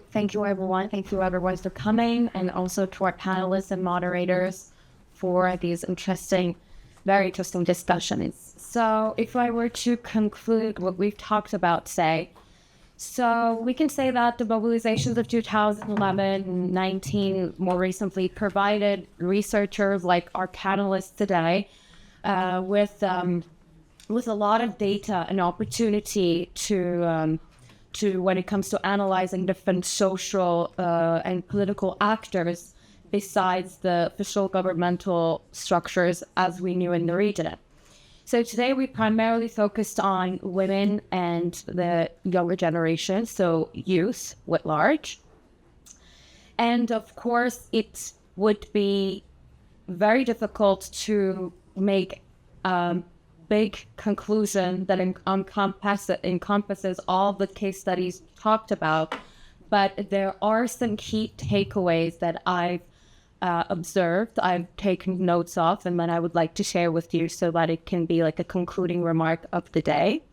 thank you everyone. Thank you everyone for coming, and also to our panelists and moderators for these very interesting discussions. So if I were to conclude what we've talked about today, so we can say that the mobilizations of 2011 and 19 more recently provided researchers like our panelists today with a lot of data and opportunity to when it comes to analyzing different social and political actors besides the official governmental structures as we knew in the region. So today we primarily focused on women and the younger generation, so youth at large. And of course, it would be very difficult to make big conclusion that encompasses all the case studies talked about, but there are some key takeaways that I've observed, I've taken notes of, and then I would like to share with you so that it can be like a concluding remark of the day.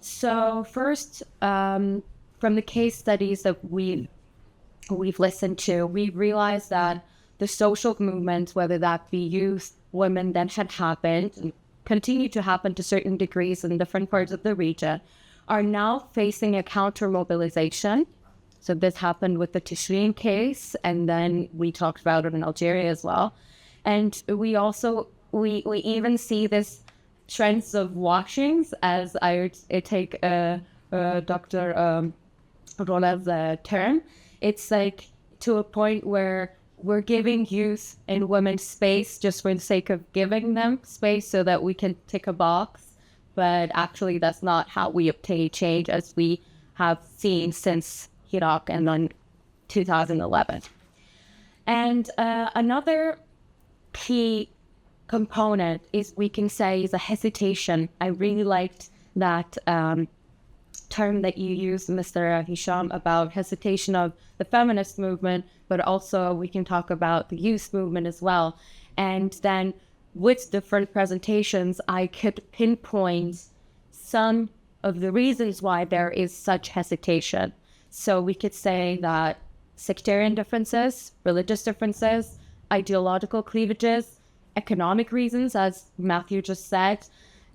So first, from the case studies that we've listened to, we realized that the social movements, whether that be youth, women, that had happened and continue to happen to certain degrees in different parts of the region, are now facing a counter-mobilization. So this happened with the Tishreen case, and then we talked about it in Algeria as well. And we even see this trends of washings, as I take Dr. Rolev's term. It's like to a point where we're giving youth and women space just for the sake of giving them space so that we can tick a box. But actually, that's not how we obtain change, as we have seen since Iraq and then 2011. And another key component is, we can say, is a hesitation. I really liked that term that you used, Mr. Hisham, about hesitation of the feminist movement, but also we can talk about the youth movement as well. And then with different presentations, I could pinpoint some of the reasons why there is such hesitation. So we could say that sectarian differences, religious differences, ideological cleavages, economic reasons, as Matthew just said,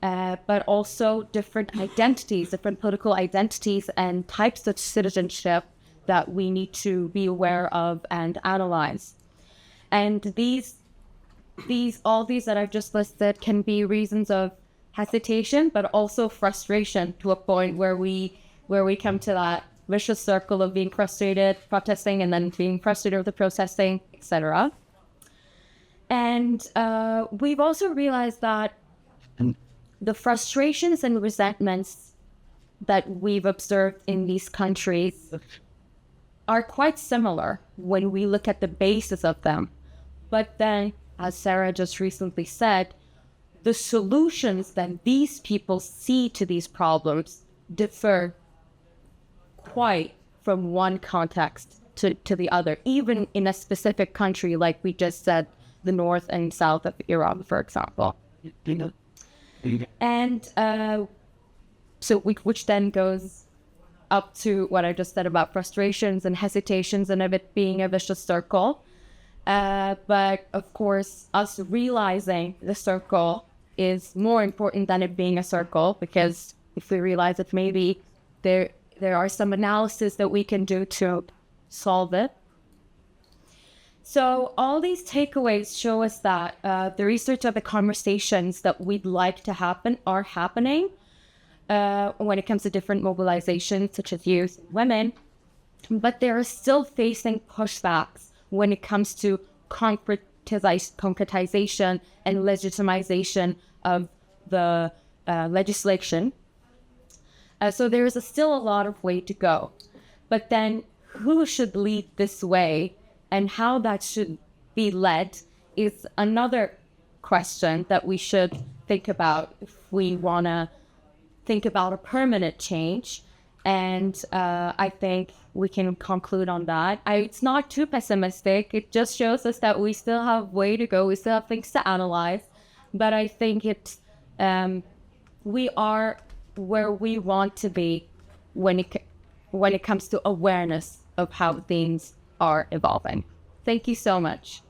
but also different identities, different political identities and types of citizenship that we need to be aware of and analyze. And all these that I've just listed can be reasons of hesitation, but also frustration, to a point where we come to that vicious circle of being frustrated, protesting, and then being frustrated with the protesting, etc. And we've also realized that the frustrations and resentments that we've observed in these countries are quite similar when we look at the basis of them. But then, as Sarah just recently said, the solutions that these people see to these problems differ quite from one context to the other, even in a specific country, like we just said, the north and south of Iran, for example. And which then goes up to what I just said about frustrations and hesitations and of it being a vicious circle. But of course, us realizing the circle is more important than it being a circle, because if we realize that maybe there are some analysis that we can do to solve it. So all these takeaways show us that the research of the conversations that we'd like to happen are happening when it comes to different mobilizations, such as youth and women, but they are still facing pushbacks when it comes to concretization and legitimization of the legislation. So there is still a lot of way to go. But then who should lead this way, and how that should be led is another question that we should think about if we want to think about a permanent change. And I think we can conclude on that. It's not too pessimistic. It just shows us that we still have way to go. We still have things to analyze. But I think we are where we want to be when it comes to awareness of how things are evolving. Thank you so much.